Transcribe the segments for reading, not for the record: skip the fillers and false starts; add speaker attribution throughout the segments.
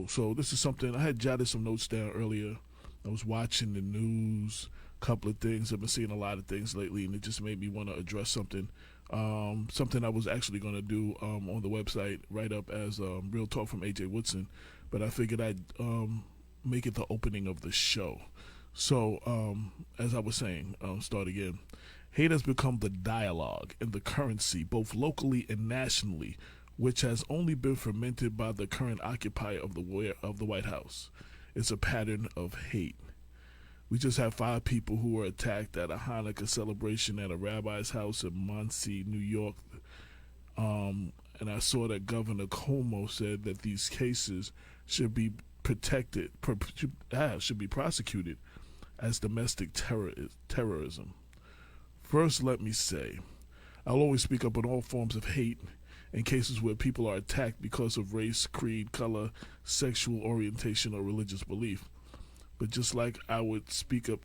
Speaker 1: So this is something I had jotted some notes down earlier. I was watching the news, a couple of things. I've been seeing a lot of things lately, and it just made me want to address something. Something I was actually going to do on the website, right up as Real Talk from AJ Woodson, but I figured I'd make it the opening of the show. So, as I was saying, start again. Hate has become the dialogue and the currency, both locally and nationally, which has only been fermented by the current occupier of the White House. It's a pattern of hate. We just had 5 people who were attacked at a Hanukkah celebration at a rabbi's house in Monsey, New York. And I saw that Governor Cuomo said that these cases should be should be prosecuted as domestic terrorism. First, let me say, I'll always speak up on all forms of hate in cases where people are attacked because of race, creed, color, sexual orientation, or religious belief. But just like I would speak up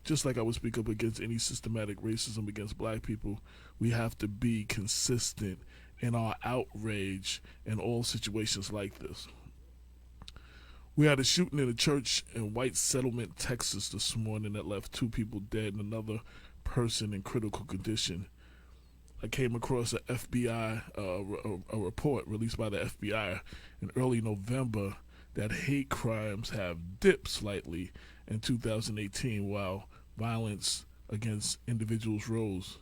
Speaker 1: against any systematic racism against black people, we have to be consistent in our outrage in all situations like this. We had a shooting in a church in White Settlement, Texas this morning that left 2 people dead and another person in critical condition. I came across a report released by the FBI in early November that hate crimes have dipped slightly in 2018, while violence against individuals rose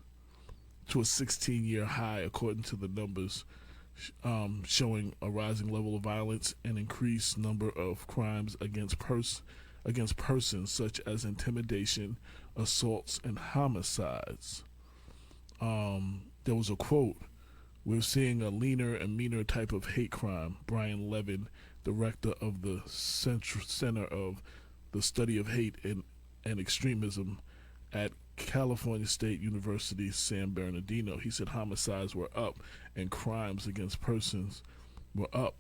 Speaker 1: to a 16-year high, according to the numbers, showing a rising level of violence and increased number of crimes against persons, such as intimidation, assaults, and homicides. There was a quote: "We're seeing a leaner and meaner type of hate crime." Brian Levin, director of the Center of the Study of Hate and Extremism at California State University San Bernardino, he said homicides were up and crimes against persons were up.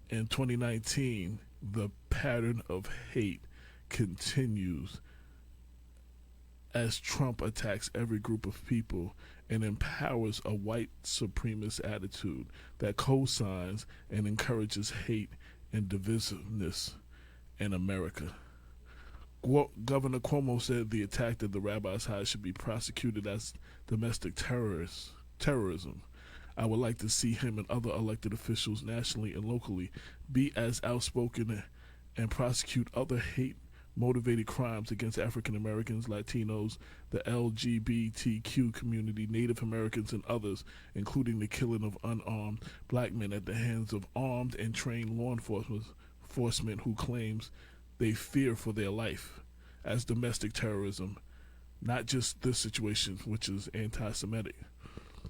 Speaker 1: In 2019, the pattern of hate continues as Trump attacks every group of people and empowers a white supremacist attitude that co-signs and encourages hate and divisiveness in America. Governor Cuomo said the attack at the rabbi's house should be prosecuted as domestic terrorism. I would like to see him and other elected officials nationally and locally be as outspoken and prosecute other hate motivated crimes against African Americans, Latinos, the LGBTQ community, Native Americans, and others, including the killing of unarmed black men at the hands of armed and trained law enforcement who claims they fear for their life, as domestic terrorism, not just this situation, which is anti Semitic.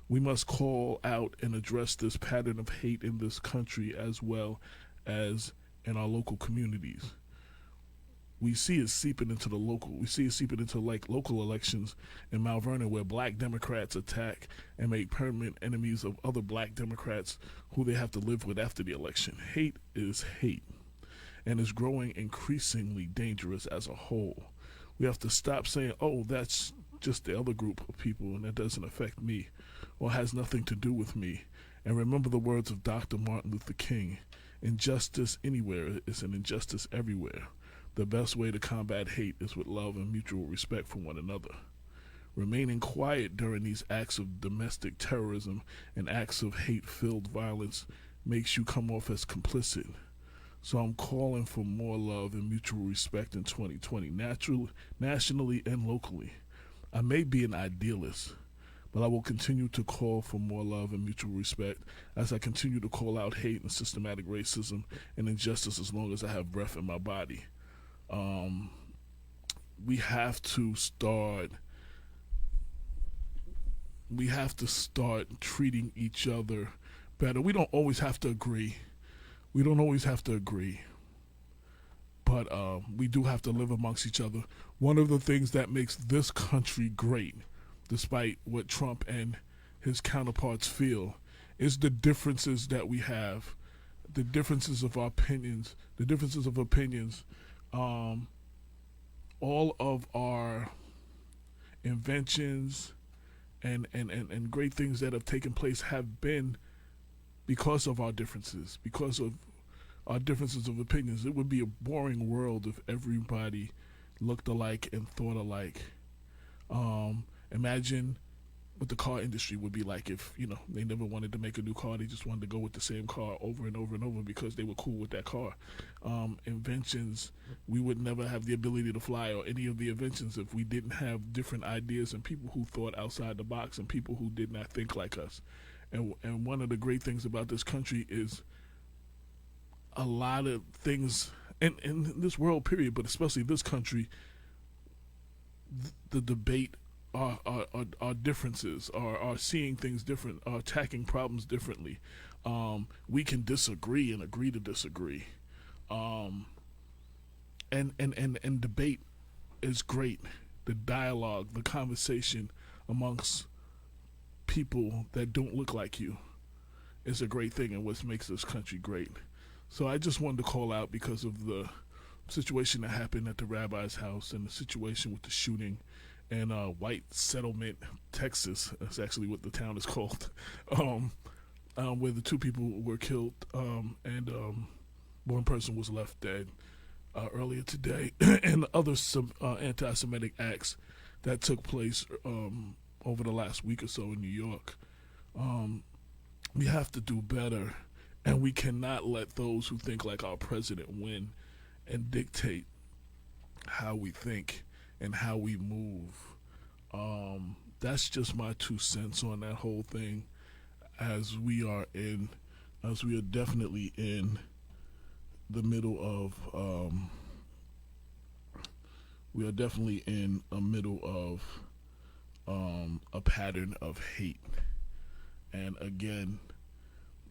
Speaker 1: We must call out and address this pattern of hate in this country as well as in our local communities. We see it seeping into local elections in Mount Vernon, where black Democrats attack and make permanent enemies of other black Democrats who they have to live with after the election. Hate is hate and is growing increasingly dangerous as a whole. We have to stop saying, "Oh, that's just the other group of people and that doesn't affect me or has nothing to do with me," and remember the words of Dr. Martin Luther King: "Injustice anywhere is an injustice everywhere. The best way to combat hate is with love and mutual respect for one another." Remaining quiet during these acts of domestic terrorism and acts of hate-filled violence makes you come off as complicit. So I'm calling for more love and mutual respect in 2020, nationally and locally. I may be an idealist, but I will continue to call for more love and mutual respect as I continue to call out hate and systematic racism and injustice as long as I have breath in my body. Um, we have to start. We have to start treating each other better. We don't always have to agree. We don't always have to agree, but we do have to live amongst each other. One of the things that makes this country great, despite what Trump and his counterparts feel, is the differences that we have, the differences of our opinions, the differences of opinions. All of our inventions and great things that have taken place have been because of our differences, because of our differences of opinions. It would be a boring world if everybody looked alike and thought alike. Imagine what the car industry would be like if they never wanted to make a new car. They just wanted to go with the same car over and over and over because they were cool with that car. Inventions, we would never have the ability to fly or any of the inventions if we didn't have different ideas and people who thought outside the box and people who did not think like us. And one of the great things about this country is a lot of things in this world period, but especially this country, the debate, our differences, are seeing things different, are attacking problems differently. We can disagree and agree to disagree. And debate is great. The dialogue, the conversation amongst people that don't look like you is a great thing and what makes this country great. So I just wanted to call out because of the situation that happened at the rabbi's house and the situation with the shooting in White Settlement, Texas. That's actually what the town is called, where the two people were killed and one person was left dead earlier today, and other anti-Semitic acts that took place over the last week or so in New York. We have to do better, and we cannot let those who think like our president win and dictate how we think and how we move. That's just my 2 cents on that whole thing, as we are definitely in the middle of a pattern of hate. And again,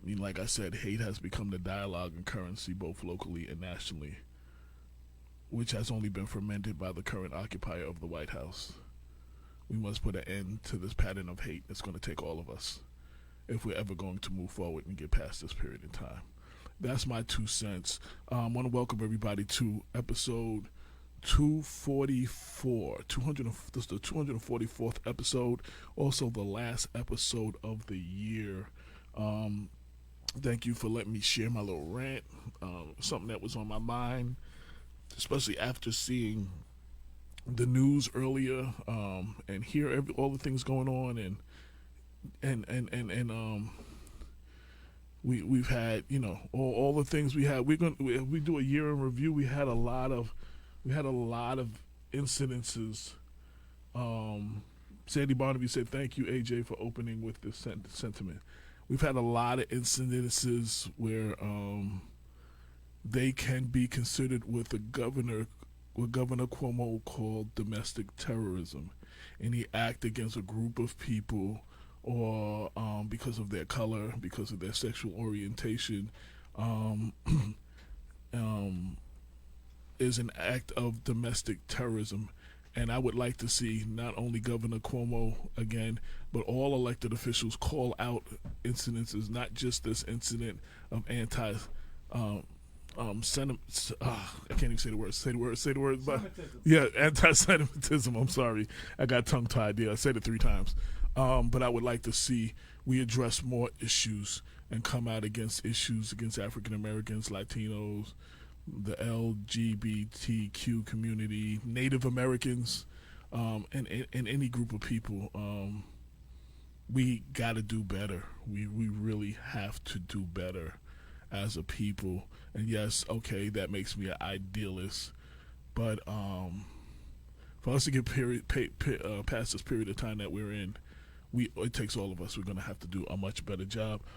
Speaker 1: I mean, like I said, hate has become the dialogue and currency both locally and nationally, which has only been fermented by the current occupier of the White House. We must put an end to this pattern of hate that's going to take all of us if we're ever going to move forward and get past this period in time. That's my 2 cents. I want to welcome everybody to episode 244. This is the 244th episode, also the last episode of the year. Thank you for letting me share my little rant, something that was on my mind, especially after seeing the news earlier, and hear all the things going on, and we've had all the things we had. We do a year in review. We had a lot of incidences. Sandy Barnaby said, "Thank you, AJ, for opening with this sentiment." We've had a lot of incidences where they can be considered what Governor Cuomo called domestic terrorism. Any act against a group of people or because of their color, because of their sexual orientation, is an act of domestic terrorism. And I would like to see not only Governor Cuomo again, but all elected officials call out incidences, not just this incident of I can't even say the word. Say the word. But yeah, anti-Semitism. I'm sorry, I got tongue-tied there. I said it 3 times. But I would like to see we address more issues and come out against issues against African Americans, Latinos, the LGBTQ community, Native Americans, and any group of people. We got to do better. We really have to do better as a people. And yes, okay, that makes me an idealist, but for us to get past this period of time that we're in, it takes all of us. We're going to have to do a much better job.